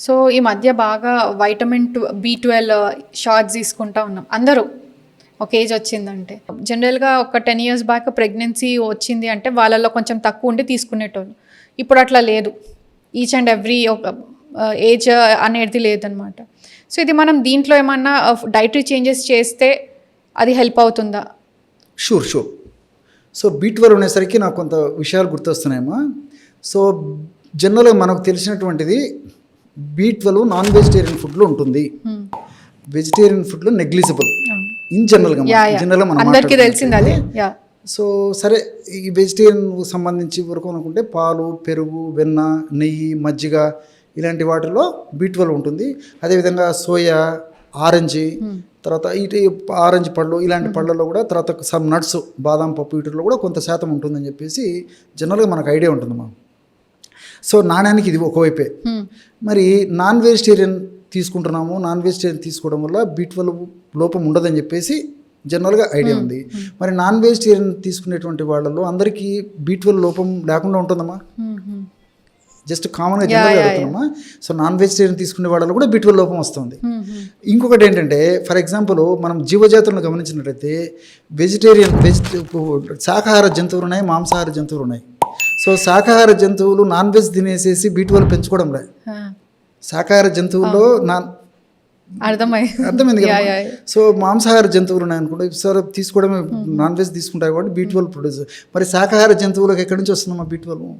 So ఈ మధ్య బాగా వైటమిన్ B12 షార్ట్స్ తీసుకుంటా ఉన్నాం అందరూ. ఒక ఏజ్ వచ్చిందంటే జనరల్గా ఒక 10 years బ్యాక్ ప్రెగ్నెన్సీ వచ్చింది అంటే వాళ్ళల్లో కొంచెం తక్కువ ఉండి తీసుకునేటోళ్ళు. ఇప్పుడు అట్లా లేదు. ఈచ్ అండ్ ఎవ్రీ ఒక ఏజ్ అనేది లేదనమాట. సో ఇది మనం దీంట్లో ఏమన్నా డైటరీ చేంజెస్ చేస్తే అది హెల్ప్ అవుతుందా? షూర్. సో B12 అనేసరికి నాకు కొంత విషయాలు గుర్తొస్తున్నాయమ్మా. సో జనరల్గా మనకు తెలిసినటువంటిది B12 నాన్ వెజిటేరియన్ ఫుడ్లో ఉంటుంది, వెజిటేరియన్ ఫుడ్లో నెగ్లిజిబుల్ ఇన్ జనరల్గా మనం అందరికీ తెలిసింది అది. సో సరే, ఈ వెజిటేరియన్ సంబంధించి వరకు అనుకుంటే పాలు, పెరుగు, వెన్న, నెయ్యి, మజ్జిగ ఇలాంటి వాటిలో B12 ఉంటుంది. అదేవిధంగా సోయా, ఆరెంజ్, తర్వాత ఇటు ఆరెంజ్ పళ్ళు ఇలాంటి పళ్ళల్లో కూడా, తర్వాత సమ్ నట్స్, బాదం పప్పు వీటిలో కూడా కొంత శాతం ఉంటుందని చెప్పేసి జనరల్గా మనకు ఐడియా ఉంటుందమ్మా. సో నాణ్యానికి ఇది ఒకవైపే. మరి నాన్ వెజిటేరియన్ తీసుకుంటున్నాము, నాన్ వెజిటేరియన్ తీసుకోవడం వల్ల B12 లోపం ఉండదని చెప్పేసి జనరల్గా ఐడియా ఉంది. మరి నాన్ వెజిటేరియన్ తీసుకునేటువంటి వాళ్ళలో అందరికీ B12 లోపం లేకుండా ఉంటుందమ్మా? జస్ట్ కామన్గా జనరల్గా అడుగుతున్నామా. సో నాన్ వెజిటేరియన్ తీసుకునే వాళ్ళలో కూడా B12 లోపం వస్తుంది. ఇంకొకటి ఏంటంటే, ఫర్ ఎగ్జాంపుల్ మనం జీవజాతులను గమనించినట్లయితే శాకాహార జంతువులు ఉన్నాయి, మాంసాహార జంతువులు ఉన్నాయి. సో శాకాహార జంతువులు నాన్ వెజ్ తినేసేసి B12 పెంచుకోవడం లే. శాకాహార జంతువుల్లో అర్థమైంది కదా. సో మాంసాహార జంతువులు ఉన్నాయి అనుకుంటే సార్ తీసుకోవడమే, నాన్ వెజ్ తీసుకుంటాయి కాబట్టి B12 ప్రొడ్యూస్. మరి శాకాహార జంతువులకు ఎక్కడి నుంచి వస్తుందమ్మా B12?